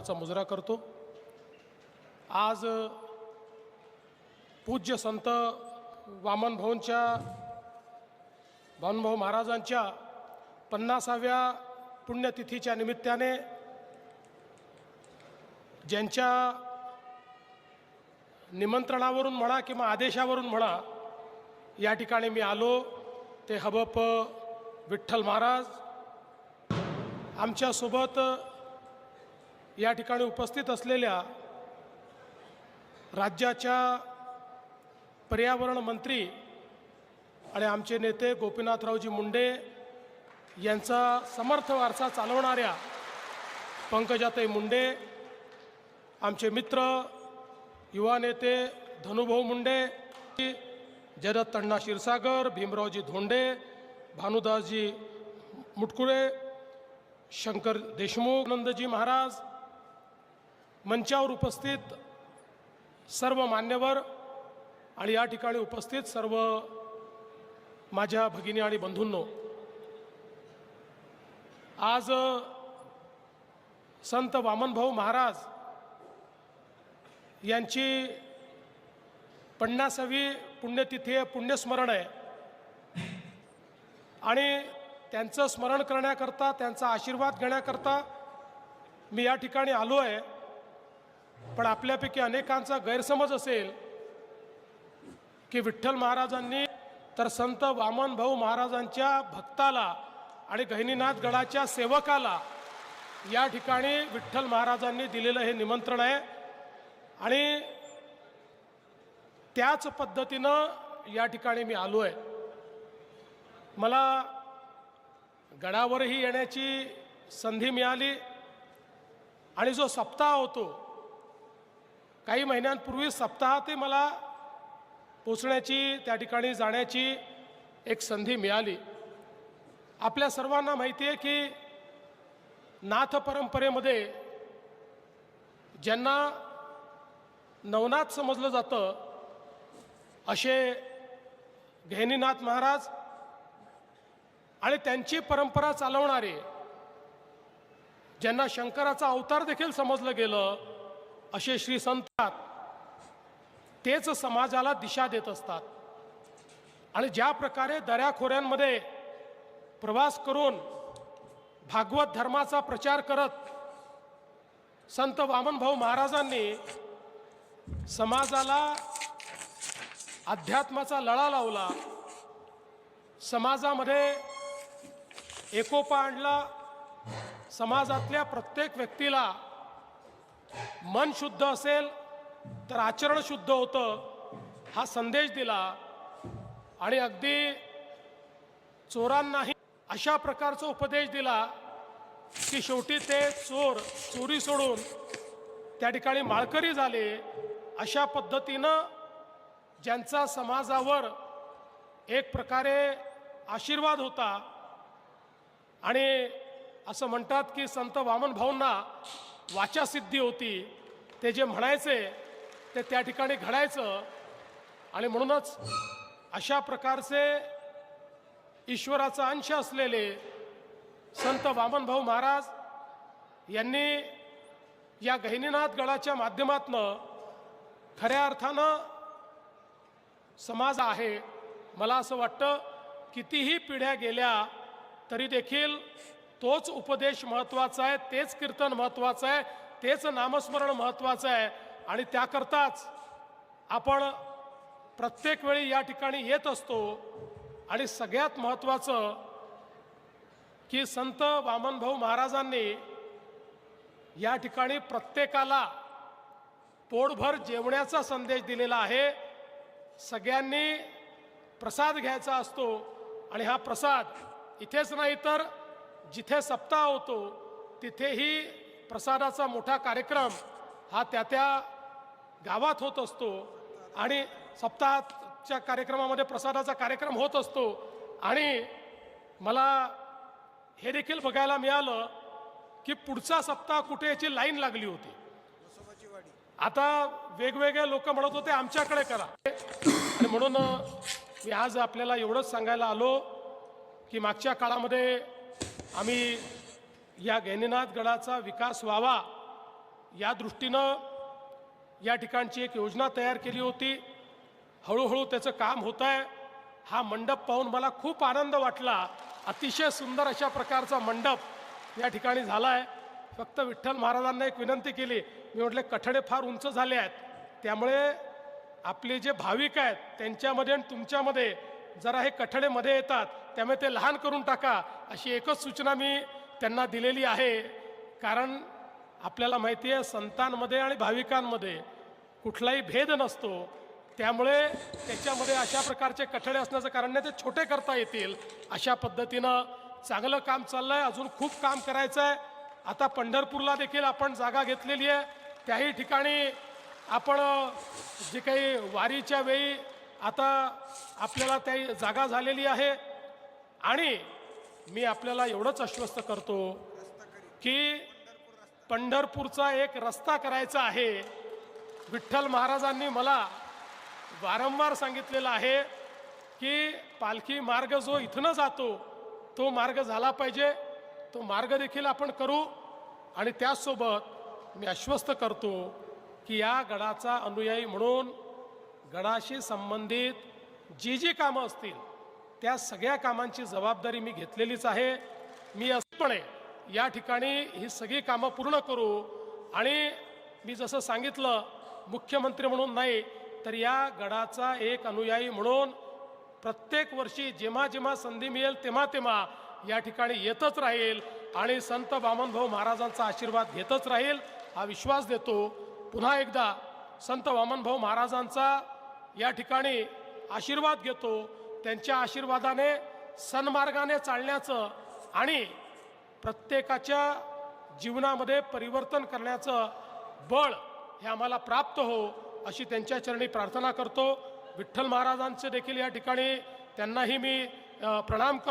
आभाराचा मुजरा करतो। आज पूज्य संत वामनभाऊ महाराजांच्या 50व्या पुण्यतिथीच्या निमित्ताने ज्यांच्या निमंत्रणावरून म्हणा किंवा आदेशावरून म्हणा या ठिकाणी मी आलो ते हबप विठ्ठल महाराज आमच्यासोबत या ठिकाणी उपस्थित असलेल्या राज्याच्या पर्यावरण मंत्री आणि आमचे नेते गोपीनाथरावजी मुंडे यांचा समर्थ वारसा चालवणाऱ्या पंकजाताई मुंडे, आमचे मित्र युवा नेते धनुभाऊ मुंडे, जयदत्त अण्णा क्षीरसागर, भीमरावजी धोंडे, भानुदासजी मुटकुळे, शंकर देशमुख, आनंदजी महाराज, मंचावर उपस्थित सर्व मान्यवर आणि या ठिकाणी उपस्थित सर्व माझ्या भगिनी आणि बंधूंनो, आज संत वामनभाऊ महाराज यांची 50वी पुण्यतिथी आहे, पुण्यस्मरण आहे आणि त्यांचं स्मरण करण्याकरता, त्यांचा आशीर्वाद घेण्याकरता मी या ठिकाणी आलो आहे। पण आपल्यापैकी अनेकांचा गैरसमज असेल की विठ्ठल महाराजांनी तर संत वामनभाऊ महाराजांच्या भक्ताला आणि गहिनीनाथ गडाच्या सेवकाला या ठिकाणी विठ्ठल महाराजांनी दिलेलं हे निमंत्रण आहे आणि त्याच पद्धतीनं या ठिकाणी मी आलो आहे। मला गडावरही येण्याची संधी मिळाली आणि जो सप्ताह होतो, काही महिन्यांपूर्वी सप्ताहातही मला पोचण्याची, त्या ठिकाणी जाण्याची एक संधी मिळाली। आपल्या सर्वांना माहिती आहे की नाथ परंपरेमध्ये ज्यांना नवनाथ समजलं जातं असे गहिनीनाथ महाराज आणि त्यांची परंपरा चालवणारे, ज्यांना शंकराचा अवतार देखील समजलं गेलं असे श्री संतात, तेच समाजाला दिशा देत असतात। आणि ज्या प्रकारे दऱ्याखोऱ्यांमध्ये प्रवास करून भागवत धर्माचा प्रचार करत संत वामनभाऊ महाराजांनी समाजाला अध्यात्माचा लळा लावला, समाजामध्ये एकोपा आणला, समाजातल्या प्रत्येक व्यक्तीला मन शुद्ध असेल तर आचरण शुद्ध होतं हा संदेश दिला आणि अगदी चोरांनाही अशा प्रकारचा उपदेश दिला की शेवटी ते चोर चोरी सोडून त्या ठिकाणी माळकरी झाले। अशा पद्धतीनं ज्यांचा समाजावर एक प्रकारे आशीर्वाद होता आणि असं म्हणतात की संत वामनभाऊंना वाचासिद्धी होती, ते जे म्हणायचे ते त्या ठिकाणी घडायचं आणि म्हणूनच अशा प्रकारचे ईश्वराचा अंश असलेले संत वामनभाऊ महाराज यांनी या गहिनीनाथ गडाच्या माध्यमातनं खऱ्या अर्थानं समाज आहे, मला असं वाटतं कितीही पिढ्या गेल्या तरी देखील तोच उपदेश महत्त्वाचा आहे, तेच कीर्तन महत्त्वाचं आहे, तेच नामस्मरण महत्त्वाचं आहे आणि त्याकरताच आपण प्रत्येक वेळी या ठिकाणी येत असतो। आणि सगळ्यात महत्त्वाचं की संत वामनभाऊ महाराजांनी या ठिकाणी प्रत्येकाला पोटभर जेवण्याचा संदेश दिलेला आहे। सगळ्यांनी प्रसाद घ्यायचा असतो आणि हा प्रसाद इथेच नाही तर जिथे सप्ताह होतो तिथेही प्रसादाचा मोठा कार्यक्रम हा त्या गावात होत असतो आणि सप्ताहाच्या कार्यक्रमामध्ये प्रसादाचा कार्यक्रम होत असतो। आणि मला हे देखील बघायला मिळालं की पुढचा सप्ताह कुठे याची लाईन लागली होती। आता वेगवेगळे लोक म्हणत होते आमच्याकडे करा आणि म्हणून मी आज आपल्याला एवढंच सांगायला आलो की मागच्या काळामध्ये आम्ही या गहिनीनाथ गडाचा विकास व्हावा या दृष्टीनं या ठिकाणची एक योजना तयार केली होती. हळूहळू त्याचं काम होत आहे. हा मंडप पाहून मला खूप आनंद वाटला. अतिशय सुंदर अशा प्रकारचा मंडप या ठिकाणी झाला आहे. फक्त विठ्ठल महाराजांना एक विनंती केली, मी म्हटले कठडे फार उंच झाले आहेत, त्यामुळे आपले जे भाविक आहेत त्यांच्यामध्ये आणि तुमच्यामध्ये जरा हे कठडे मध्ये येतात, त्यामुळे ते लहान करून टाका, अशी एकच सूचना मी त्यांना दिलेली आहे. कारण आपल्याला माहिती आहे संतांमध्ये आणि भाविकांमध्ये कुठलाही भेद नसतो, त्यामुळे त्याच्यामध्ये अशा प्रकारचे कठडे असण्याचं कारण नाही, ते छोटे करता येतील. अशा पद्धतीनं चांगलं काम चाललं आहे. अजून खूप काम करायचं आहे. आता पंढरपूरला देखील आपण जागा घेतलेली आहे. त्याही ठिकाणी आपण जे काही वारीच्या वेळी आता आपल्याला त्या जागा झालेली आहे. आणि मी आपल्याला एवढंच आश्वस्त करतो की पंढरपूरचा एक रस्ता करायचा आहे. विठ्ठल महाराजांनी मला वारंवार सांगितलेलं आहे की पालखी मार्ग जो इथनं जातो तो मार्ग झाला पाहिजे. तो मार्ग देखील आपण करू. आणि त्याचसोबत मी आश्वस्त करतो की या गडाचा अनुयायी म्हणून गडाशी संबंधित जी कामं असतील त्या सगळ्या कामांची जबाबदारी मी घेतलेलीच आहे. मी असपणे या ठिकाणी ही सगळी कामं पूर्ण करू. आणि मी जसं सांगितलं, मुख्यमंत्री म्हणून नाही तर या गडाचा एक अनुयायी म्हणून प्रत्येक वर्षी जेव्हा जेव्हा संधी मिळेल तेव्हा तेव्हा या ठिकाणी येतच राहील आणि संत वामनभाऊ महाराजांचा आशीर्वाद घेतच राहील, हा विश्वास देतो. पुन्हा एकदा संत वामनभाऊ महाराजांचा या ठिकाणी आशीर्वाद घेतो. त्यांच्या आशीर्वादाने सन्मार्गाने चालण्याचं आणि प्रत्येकाच्या जीवनामध्ये परिवर्तन करण्याचं बळ हे आम्हाला प्राप्त हो, अशी त्यांच्या चरणी प्रार्थना करतो. विठ्ठल महाराजांचे देखील या ठिकाणी त्यांनाही मी प्रणाम करतो.